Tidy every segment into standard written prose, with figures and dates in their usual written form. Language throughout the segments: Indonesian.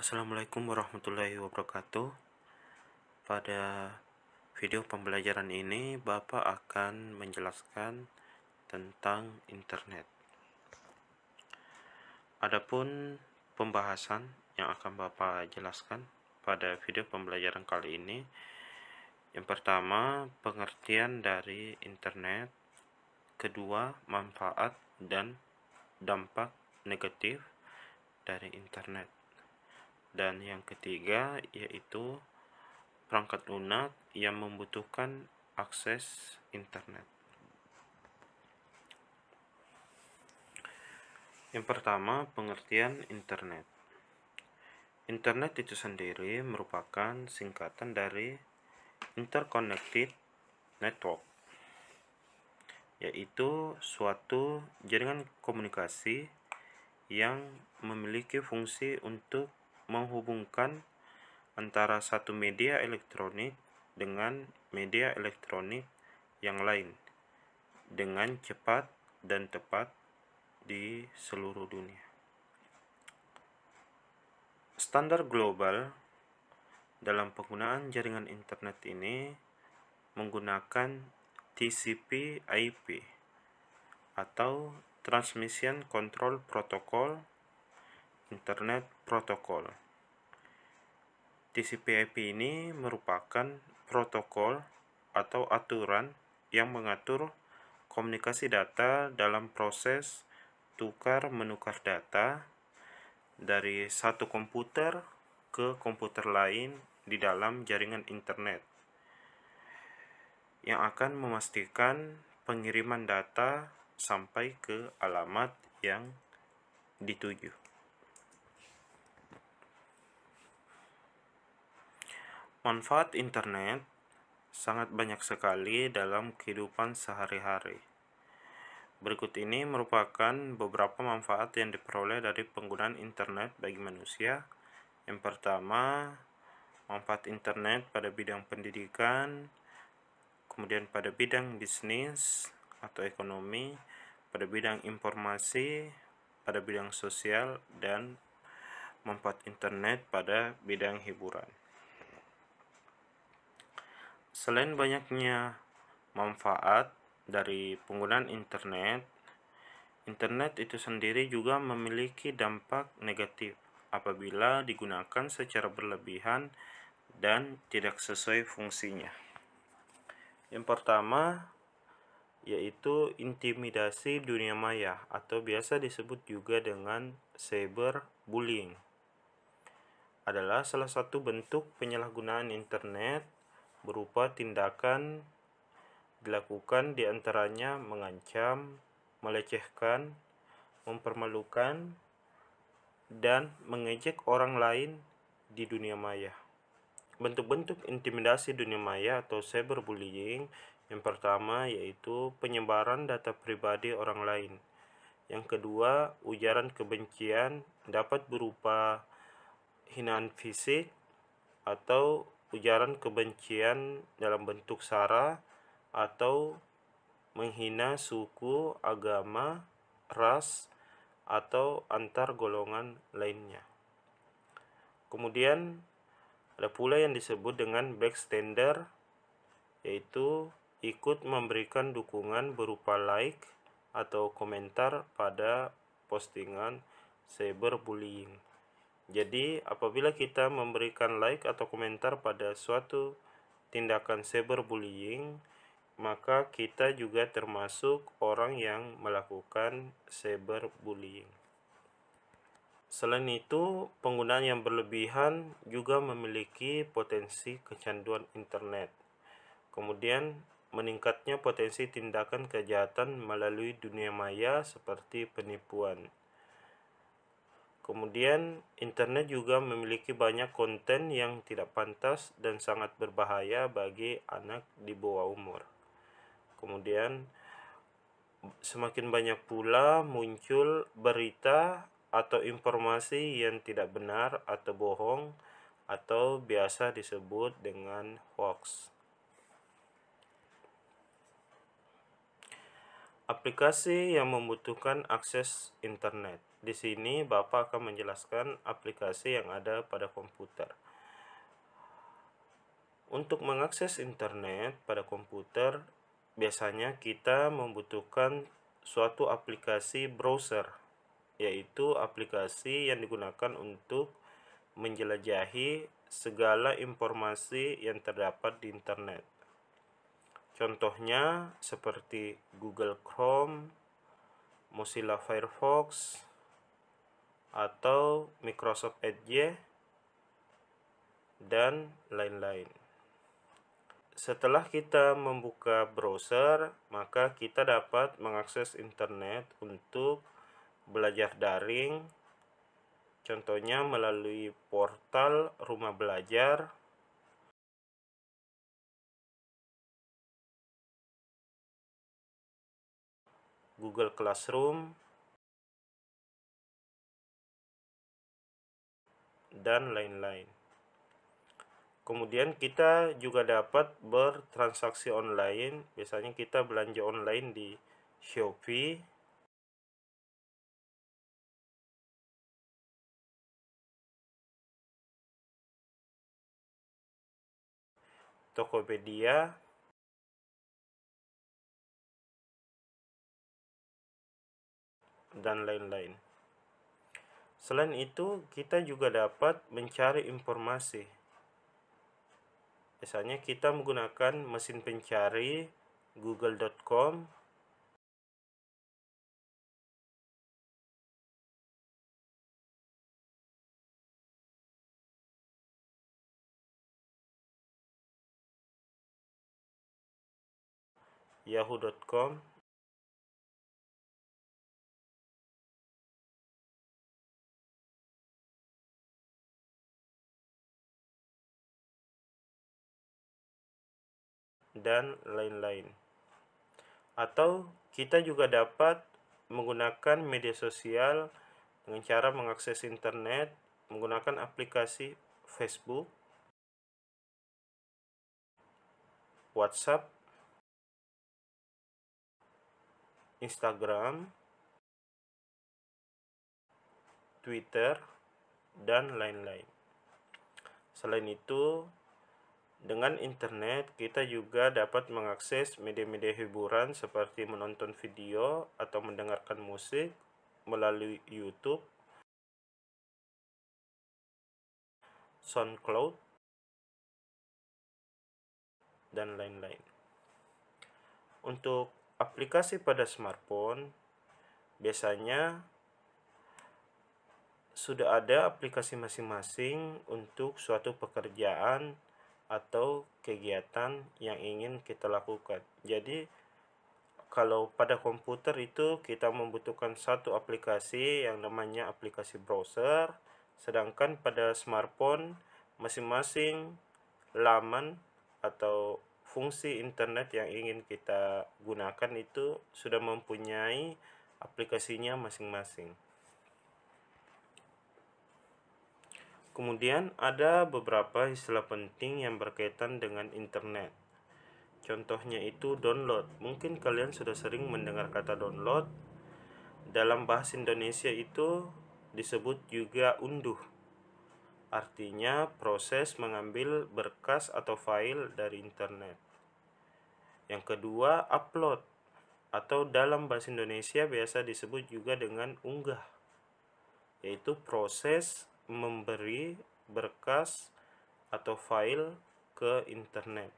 Assalamualaikum warahmatullahi wabarakatuh. Pada video pembelajaran ini, Bapak akan menjelaskan tentang internet. Adapun pembahasan yang akan Bapak jelaskan pada video pembelajaran kali ini, yang pertama, pengertian dari internet, kedua, manfaat dan dampak negatif dari internet, dan yang ketiga yaitu perangkat lunak yang membutuhkan akses internet. Yang pertama, pengertian internet. Internet itu sendiri merupakan singkatan dari Interconnected Network, yaitu suatu jaringan komunikasi yang memiliki fungsi untuk menghubungkan antara satu media elektronik dengan media elektronik yang lain dengan cepat dan tepat di seluruh dunia. Standar global dalam penggunaan jaringan internet ini menggunakan TCP/IP atau Transmission Control Protocol Internet Protocol. TCP/IP ini merupakan protokol atau aturan yang mengatur komunikasi data dalam proses tukar-menukar data dari satu komputer ke komputer lain di dalam jaringan internet, yang akan memastikan pengiriman data sampai ke alamat yang dituju. Manfaat internet sangat banyak sekali dalam kehidupan sehari-hari. Berikut ini merupakan beberapa manfaat yang diperoleh dari penggunaan internet bagi manusia. Yang pertama, manfaat internet pada bidang pendidikan, kemudian pada bidang bisnis atau ekonomi, pada bidang informasi, pada bidang sosial, dan manfaat internet pada bidang hiburan. Selain banyaknya manfaat dari penggunaan internet, internet itu sendiri juga memiliki dampak negatif apabila digunakan secara berlebihan dan tidak sesuai fungsinya. Yang pertama yaitu intimidasi dunia maya atau biasa disebut juga dengan cyberbullying. Adalah salah satu bentuk penyalahgunaan internet berupa tindakan dilakukan diantaranya mengancam, melecehkan, mempermalukan, dan mengejek orang lain di dunia maya. Bentuk-bentuk intimidasi dunia maya atau cyberbullying yang pertama yaitu penyebaran data pribadi orang lain. Yang kedua, ujaran kebencian dapat berupa hinaan fisik atau ujaran kebencian dalam bentuk sara atau menghina suku, agama, ras, atau antar golongan lainnya. Kemudian ada pula yang disebut dengan backstander, yaitu ikut memberikan dukungan berupa like atau komentar pada postingan cyberbullying. Jadi apabila kita memberikan like atau komentar pada suatu tindakan cyberbullying, maka kita juga termasuk orang yang melakukan cyberbullying. Selain itu, penggunaan yang berlebihan juga memiliki potensi kecanduan internet. Kemudian meningkatnya potensi tindakan kejahatan melalui dunia maya seperti penipuan. Kemudian internet juga memiliki banyak konten yang tidak pantas dan sangat berbahaya bagi anak di bawah umur. Kemudian semakin banyak pula muncul berita atau informasi yang tidak benar atau bohong atau biasa disebut dengan hoax. Aplikasi yang membutuhkan akses internet. di sini Bapak akan menjelaskan aplikasi yang ada pada komputer. Untuk mengakses internet pada komputer, biasanya kita membutuhkan suatu aplikasi browser, yaitu aplikasi yang digunakan untuk menjelajahi segala informasi yang terdapat di internet. Contohnya seperti Google Chrome, Mozilla Firefox, atau Microsoft Edge, dan lain-lain. Setelah kita membuka browser, maka kita dapat mengakses internet untuk belajar daring, contohnya melalui portal Rumah Belajar, Google Classroom, dan lain-lain. Kemudian kita juga dapat bertransaksi online, biasanya kita belanja online di Shopee, Tokopedia, dan lain-lain. Selain itu, kita juga dapat mencari informasi. Biasanya kita menggunakan mesin pencari google.com, yahoo.com, dan lain-lain. Atau kita juga dapat menggunakan media sosial dengan cara mengakses internet menggunakan aplikasi Facebook, WhatsApp, Instagram, Twitter, dan lain-lain. Selain itu, dengan internet kita juga dapat mengakses media-media hiburan seperti menonton video atau mendengarkan musik melalui YouTube, SoundCloud, dan lain-lain. Untuk aplikasi pada smartphone, biasanya sudah ada aplikasi masing-masing untuk suatu pekerjaan atau kegiatan yang ingin kita lakukan. Jadi kalau pada komputer itu kita membutuhkan satu aplikasi yang namanya aplikasi browser, sedangkan pada smartphone masing-masing laman atau fungsi internet yang ingin kita gunakan itu sudah mempunyai aplikasinya masing-masing. Kemudian ada beberapa istilah penting yang berkaitan dengan internet. Contohnya itu download. Mungkin kalian sudah sering mendengar kata download. Dalam bahasa Indonesia itu disebut juga unduh. Artinya proses mengambil berkas atau file dari internet. Yang kedua, upload. Atau dalam bahasa Indonesia biasa disebut juga dengan unggah. Yaitu proses memberi berkas atau file ke internet.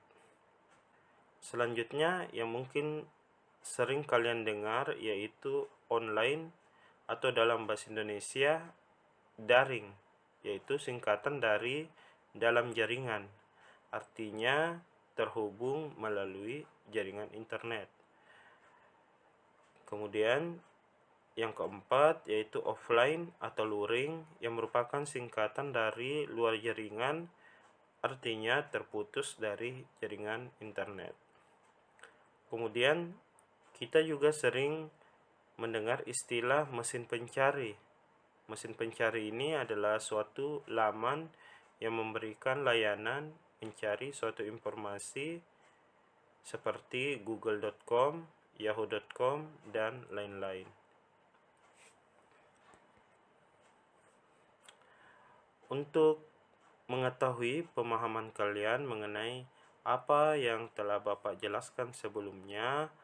Selanjutnya yang mungkin sering kalian dengar yaitu online atau dalam bahasa Indonesia daring, yaitu singkatan dari dalam jaringan. Artinya terhubung melalui jaringan internet. Kemudian yang keempat yaitu offline atau luring yang merupakan singkatan dari luar jaringan, artinya terputus dari jaringan internet. Kemudian kita juga sering mendengar istilah mesin pencari. Mesin pencari ini adalah suatu laman yang memberikan layanan mencari suatu informasi seperti google.com, yahoo.com, dan lain-lain. Untuk mengetahui pemahaman kalian mengenai apa yang telah Bapak jelaskan sebelumnya,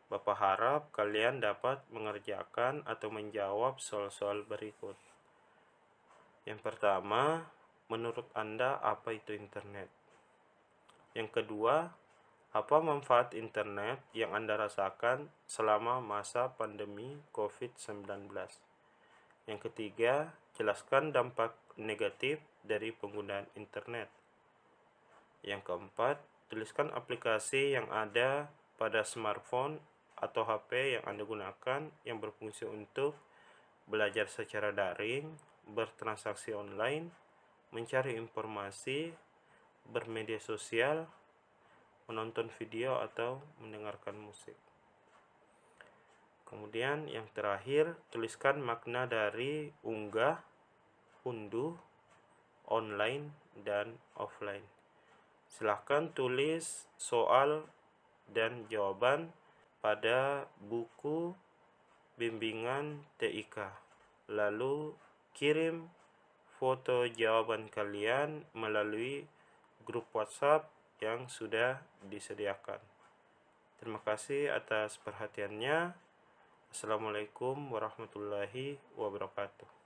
Bapak harap kalian dapat mengerjakan atau menjawab soal-soal berikut. Yang pertama, menurut Anda apa itu internet? Yang kedua, apa manfaat internet yang Anda rasakan selama masa pandemi COVID-19? Yang ketiga, jelaskan dampak negatif dari penggunaan internet. Yang keempat, tuliskan aplikasi yang ada pada smartphone atau HP yang Anda gunakan yang berfungsi untuk belajar secara daring, bertransaksi online, mencari informasi, bermedia sosial, menonton video atau mendengarkan musik. Kemudian yang terakhir, tuliskan makna dari unggah, unduh, online, dan offline. Silahkan tulis soal dan jawaban pada buku bimbingan TIK. Lalu kirim foto jawaban kalian melalui grup WhatsApp yang sudah disediakan. Terima kasih atas perhatiannya. Assalamualaikum warahmatullahi wabarakatuh.